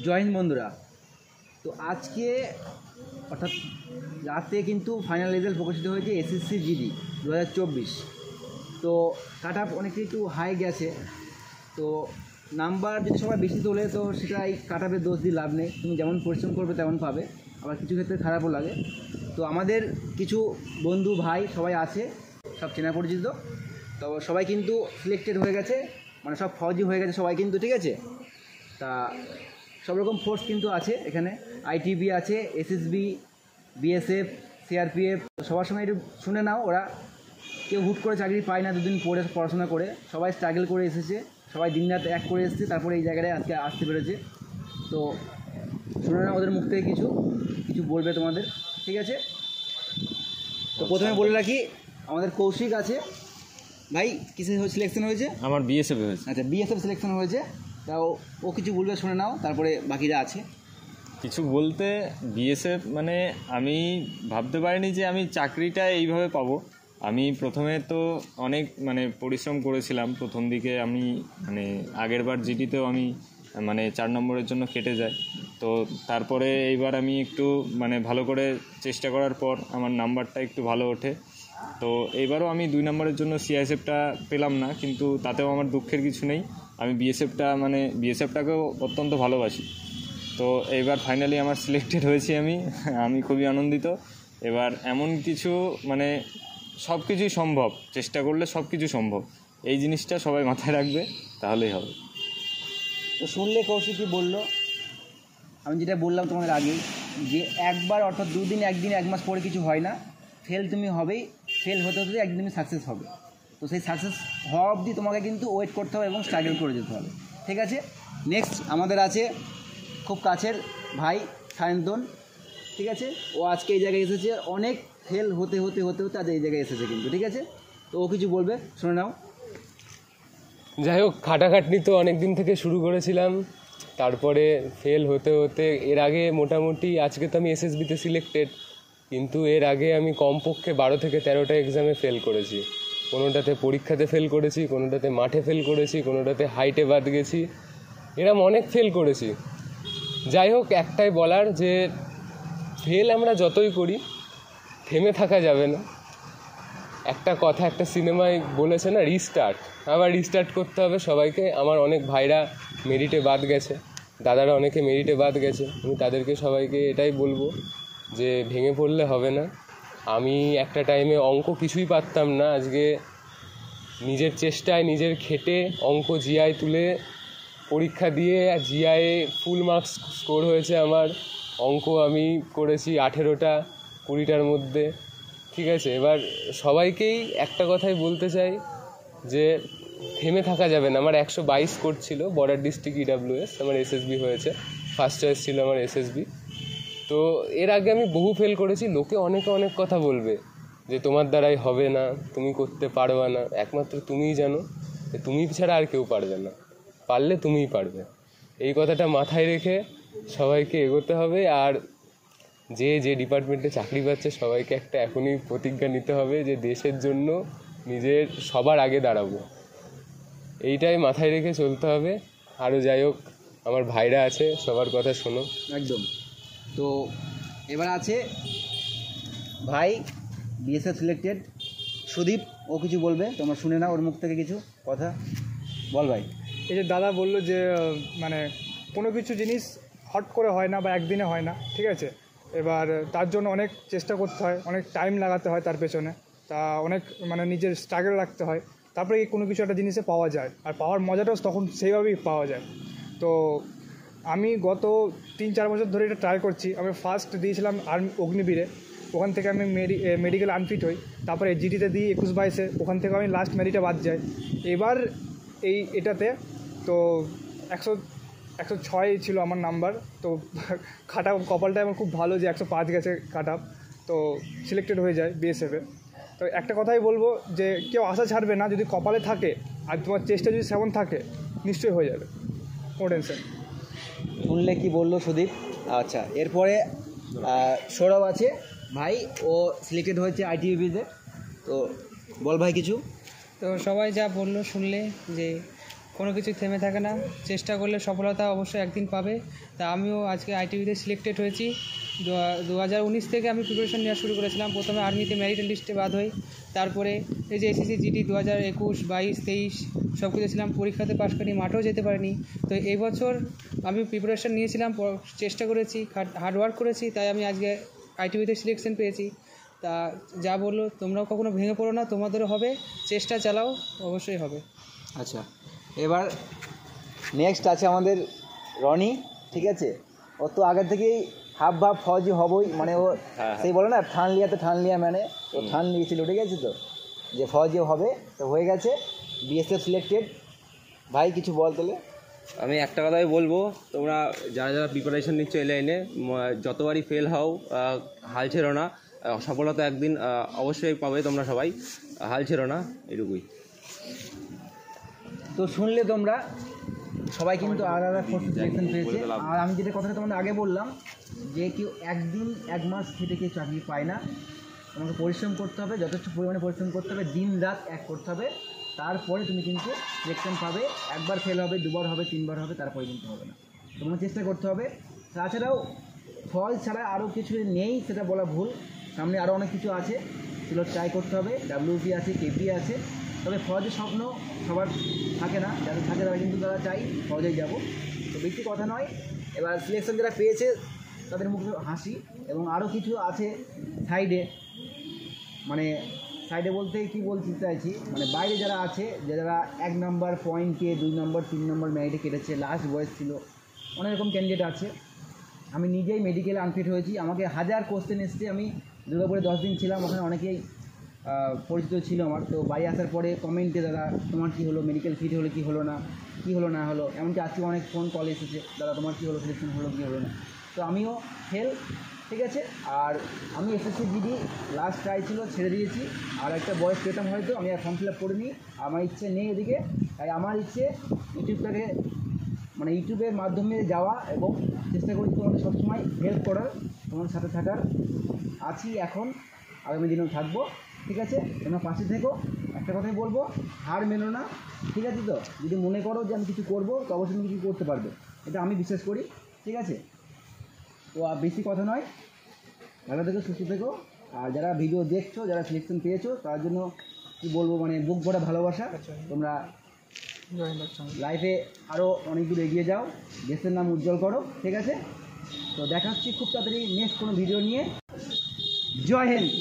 জয় হিন্দ বন্ধুরা। তো আজকে অর্থাৎ রাতে কিন্তু ফাইনাল রেজাল্ট প্রকাশিত হয়েছে এসএসসি জিডি 2024। তো কাট অফ অনেকটা একটু হাই গেছে। তো নাম্বার যদি সবাই বেশি তোলে তো সেটাই কাট অফের দোষ দিয়ে লাভ নেই, তুমি যেমন পরিশ্রম করবে তেমন পাবে, আবার কিছু ক্ষেত্রে খারাপও লাগে। তো আমাদের কিছু বন্ধু ভাই সবাই আছে, সব চেনা পরিচিত, তো সবাই কিন্তু সিলেক্টেড হয়ে গেছে, মানে সব ফৌজি হয়ে গেছে সবাই কিন্তু, ঠিক আছে। তা সব রকম ফোর্স কিন্তু আছে এখানে, আইটিবি আছে, এসএসবি, বিএসএফ, সিআরপিএফ। সবার সঙ্গে একটু শুনে নাও, ওরা কেউ হুট করে চাকরি পায় না, দুদিন পড়ে পড়াশোনা করে, সবাই স্ট্রাগল করে এসেছে, সবাই দিনরাত এক করে এসেছে, তারপরে এই জায়গায় আজকে আসতে পেরেছে। তো শুনে নাও ওদের মুখ থেকে কিছু কিছু বলবে তোমাদের, ঠিক আছে। তো প্রথমে বলে রাখি, আমাদের কৌশিক আছে ভাই, কিসে সিলেকশন হয়েছে? আমার বিএসএফ হয়েছে। আচ্ছা, বিএসএফ সিলেকশন হয়েছে। তাও ও কিছু বলবে, শুনে নাও, তারপরে বাকিরা আছে কিছু বলতে। বিএসএফ মানে আমি ভাবতে পারিনি যে আমি চাকরিটা এইভাবে পাবো। আমি প্রথমে তো অনেক পরিশ্রম করেছিলাম প্রথম দিকে। আমি আগের বার জিডিতেও আমি 4 নম্বরের জন্য কেটে যাই। তো তারপরে এইবার আমি একটু ভালো করে চেষ্টা করার পর আমার নাম্বারটা একটু ভালো ওঠে। তো এইবারও আমি 2 নম্বরের জন্য সিআইএসএফটা পেলাম না, কিন্তু তাতেও আমার দুঃখের কিছু নেই। আমি বিএসএফটাকেও অত্যন্ত ভালোবাসি। তো এইবার ফাইনালি আমার সিলেক্টেড হয়েছি আমি খুবই আনন্দিত। এবার এমন কিছু সব কিছুই সম্ভব, চেষ্টা করলে সব কিছু সম্ভব, এই জিনিসটা সবাই মাথায় রাখবে, তাহলেই হবে। তো শুনলে কৌশিক কী বললো, আমি যেটা বললাম তোমাদের আগেই, যে একবার অর্থাৎ 2 দিন, 1 দিন, 1 মাস পরে কিছু হয় না, ফেল তুমি হবেই, ফেল হতে হতে একদিন তুমি সাকসেস হবে। তো সেই সাকসেস হওয়া অবধি তোমাকে কিন্তু ওয়েট করতে হবে এবং স্ট্রাগল করে যেতে হবে, ঠিক আছে। নেক্সট আমাদের আছে খুব কাছের ভাই সায়ন্তন, ঠিক আছে। ও আজকে এই জায়গায় এসেছে, অনেক ফেল হতে হতে হতে হতে আজ এই জায়গায় এসেছে কিন্তু, ঠিক আছে। তো ও কিছু বলবে, শুনে নাও। যাই হোক, খাটাখাটনি তো অনেক দিন থেকে শুরু করেছিলাম, তারপরে ফেল হতে হতে এর আগে মোটামুটি, আজকে তো আমি এসএসবিতে সিলেক্টেড, কিন্তু এর আগে আমি কমপক্ষে 12 থেকে 13টা এক্সামে ফেল করেছি। কোনোটাতে পরীক্ষাতে ফেল করেছি, কোনোটাতে মাঠে ফেল করেছি, কোনোটাতে হাইটে বাদ গেছি, এরম অনেক ফেল করেছি। যাই হোক, একটাই বলার, যে ফেল আমরা যতই করি থেমে থাকা যাবে না। একটা কথা একটা সিনেমায় বলেছে না, রিস্টার্ট, আবার রিস্টার্ট করতে হবে সবাইকে। আমার অনেক ভাইরা মেরিটে বাদ গেছে, দাদারা অনেকে মেরিটে বাদ গেছে, আমি তাদেরকে সবাইকে এটাই বলবো যে ভেঙে পড়লে হবে না। আমি একটা টাইমে অঙ্ক কিছুই পারতাম না, আজকে নিজের চেষ্টায়, নিজের খেটে অঙ্ক জিআই তুলে পরীক্ষা দিয়ে জিআইয়ে ফুল মার্কস স্কোর হয়েছে আমার। অঙ্ক আমি করেছি 18টা 20টার মধ্যে, ঠিক আছে। এবার সবাইকেই একটা কথাই বলতে চাই, যে থেমে থাকা যাবে না। আমার 122 স্কোর ছিল, বর্ডার ডিস্ট্রিক্ট ইডাব্লিউএস, আমার এসএসবি হয়েছে, ফার্স্ট চয়েস ছিল আমার এসএসবি। তো এর আগে আমি বহু ফেল করেছি, লোকে অনেকে অনেক কথা বলবে যে তোমার দ্বারাই হবে না, তুমি করতে পারবে না। একমাত্র তুমিই জানো যে তুমি ছাড়া আর কেউ পারবে না, পারলে তুমিই পারবে। এই কথাটা মাথায় রেখে সবাইকে এগোতে হবে। আর যে যে ডিপার্টমেন্টে চাকরি পাচ্ছে সবাইকে একটা এখনই প্রতিজ্ঞা নিতে হবে যে দেশের জন্য নিজের সবার আগে দাঁড়াবো, এইটাই মাথায় রেখে চলতে হবে। আরও যাই হোক, আমার ভাইরা আছে, সবার কথা শোনো একদম। তো এবার আছে ভাই বিএসএফ সিলেক্টেড সুদীপ, ও কিছু বলবে, তোমরা শুনে নাও ওর মুখ থেকে কিছু কথা। বল ভাই। এই যে দাদা বললো যে কোনো কিছু জিনিস হট করে হয় না বা একদিনে হয় না, ঠিক আছে। এবার তার জন্য অনেক চেষ্টা করতে হয়, অনেক টাইম লাগাতে হয় তার পেছনে, তা অনেক নিজের স্ট্রাগল রাখতে হয়, তারপরে কোনো কিছু একটা জিনিসে পাওয়া যায়, আর পাওয়ার মজাটাও তখন সেইভাবেই পাওয়া যায়। তো আমি গত 3-4 বছর ধরে এটা ট্রাই করছি। আমি ফার্স্ট দিয়েছিলাম অগ্নিবীরে, ওখান থেকে আমি মেডিকেল আনফিট হই, তারপরে জিডিতে দিই 21-22-এ, ওখান থেকে আমি লাস্ট মেরিটে বাদ যাই। এবার এটাতে তো 106 ছিল আমার নাম্বার। তো কপালটা আমার খুব ভালো যে 105 গেছে কাট আপ, তো সিলেক্টেড হয়ে যায় বিএসএফে। তো একটা কথাই বলবো যে কেউ আশা ছাড়বে না, যদি কপালে থাকে আর তোমার চেষ্টা যদি সেমন থাকে নিশ্চয়ই হয়ে যাবে, কোনো টেনশন। শুনলে কি বললো সুদীপ। আচ্ছা, এরপরে সৌরভ আছে ভাই, ও সিলেক্টেড হয়েছে আইটিবিতে। তো বল ভাই কিছু। তো সবাই যা বললো শুনলে, যে কোনো কিছু থেমে থাকে না, চেষ্টা করলে সফলতা অবশ্যই একদিন পাবে। তা আমিও আজকে আইটিভিতে সিলেক্টেড হয়েছি। 2019 থেকে আমি প্রিপারেশন নেওয়া শুরু করেছিলাম। প্রথমে আর্মিতে মেরিট লিস্টে বাদ হই, তারপরে এই যে এসএসসি জিডি 2021, 22, 23 সব কিছু ছিলাম, পরীক্ষাতে পাশ করিনি, মাঠেও যেতে পারিনি। তো এই বছর আমি প্রিপারেশন নিয়েছিলাম, চেষ্টা করেছি, হার্ডওয়ার্ক করেছি, তাই আমি আজকে আইটিভিতে সিলেকশন পেয়েছি। তা যা বললো, তোমরাও কখনো ভেঙে পড়ো না, তোমাদেরও হবে, চেষ্টা চালাও, অবশ্যই হবে। আচ্ছা, এবার নেক্সট আছে আমাদের রনি, ঠিক আছে? ও তো আগে থেকেই হাফ ভাব ফৌজি হবই, মানে ও সেই বলে না ঠান লিয়া মানে ও ঠান নিয়েছিল, ঠিক আছে? তো যে ফৌজি হবে, তো হয়ে গেছে, বিএসএফ সিলেক্টেড। ভাই কিছু বল তাহলে। আমি একটা কথাই বলবো, তোমরা যারা যারা প্রিপারেশন নিচ্ছ এই লাইনে, যতবারই ফেল হও হাল ছেড়ো না, সফলতা একদিন অবশ্যই পাবে তোমরা সবাই, হাল ছেড়ো না, এটুকুই। তো শুনলে তোমরা, সবাই কিন্তু আলাদা আলাদা ফোর্স সিলেকশন পেয়েছে। আর আমি যেটা কথাটা তোমাদের আগে বললাম, যে কেউ একদিন 1 মাস খেটে কেউ চাকরি পায় না। তোমাকে পরিশ্রম করতে হবে, যথেষ্ট পরিমাণে পরিশ্রম করতে হবে, দিন রাত এক করতে হবে, তারপরে তুমি কিন্তু সিলেকশন পাবে। একবার ফেল হবে, 2বার হবে, 3বার হবে, তারপরে কিন্তু হবে না। তোমাকে চেষ্টা করতে হবে। তাছাড়াও ফল ছাড়া আরও কিছু নেই সেটা বলা ভুল, সামনে আরও অনেক কিছু আছে, সেগুলো ট্রাই করতে হবে। WP আছে, KP আছে। তবে ফৌজের স্বপ্ন সবার থাকে না, যাদের থাকে তারা কিন্তু তারা চাই ফৌজে যাব। তো বেশি কথা নয়, এবার সিলেকশন যারা পেয়েছে তাদের মুখে হাসি। এবং আরও কিছু আছে সাইডে, মানে সাইডে বলতে কি বলতে চাইছি, মানে বাইরে যারা আছে, যারা 1 নম্বর পয়েন্টে 2 নম্বর 3 নম্বর মেরিটে কেটেছে, লাস্ট বয়স ছিল, অনেক রকম ক্যান্ডিডেট আছে। আমি নিজেই মেডিকেলে আনফিট হয়েছি, আমাকে 1000 কোশ্চেন এসছে। আমি দুর্গাপুরে 10 দিন ছিলাম, ওখানে অনেকেই পরিচিত ছিল আমার। তো বাড়ি আসার পরে কমেন্টে, দাদা তোমার কী হলো, মেডিকেল ফিট হলো কি হলো না, কী হলো না হলো, এমনকি আজকে অনেক ফোন কল এসেছে, দাদা তোমার কী হলো, সিলেকশন হলো কি হলো না। তো আমিও ফেল, ঠিক আছে। আর আমি এসএসসি জিডি লাস্ট ট্রাই ছিল, ছেড়ে দিয়েছি। আর একটা বয়স পেতাম হয়তো, আমি আর ফর্ম ফিল আপ করিনি, আমার ইচ্ছে নেই এদিকে। তাই আমার ইচ্ছে ইউটিউবটাকে, মানে ইউটিউবের মাধ্যমে যাওয়া, এবং চেষ্টা করছি তোমাদের সবসময় হেল্প করার, তোমার সাথে থাকার। আছি এখন, আগামী দিনেও থাকবো, ঠিক আছে? তোমরা পাশে থেকো। একটা কথাই বলবো, হার মেনো না, ঠিক আছে? তো যদি মনে করো যে আমি কিছু করবো, তো অবশ্যই তুমি কিছু করতে পারবে, এটা আমি বিশ্বাস করি, ঠিক আছে? তো আর বেশি কথা নয়, ভালো থেকো, সুস্থ থেকো। আর যারা ভিডিও দেখছো, যারা সিলেকশন পেয়েছো, তার জন্য কী বলবো, মানে বুক ভরা ভালোবাসা। তোমরা লাইফে আরও অনেক দূর এগিয়ে যাও, দেশের নাম উজ্জ্বল করো, ঠিক আছে? তো দেখা হচ্ছে খুব তাড়াতাড়ি নেক্সট কোনো ভিডিও নিয়ে। জয় হিন্দ।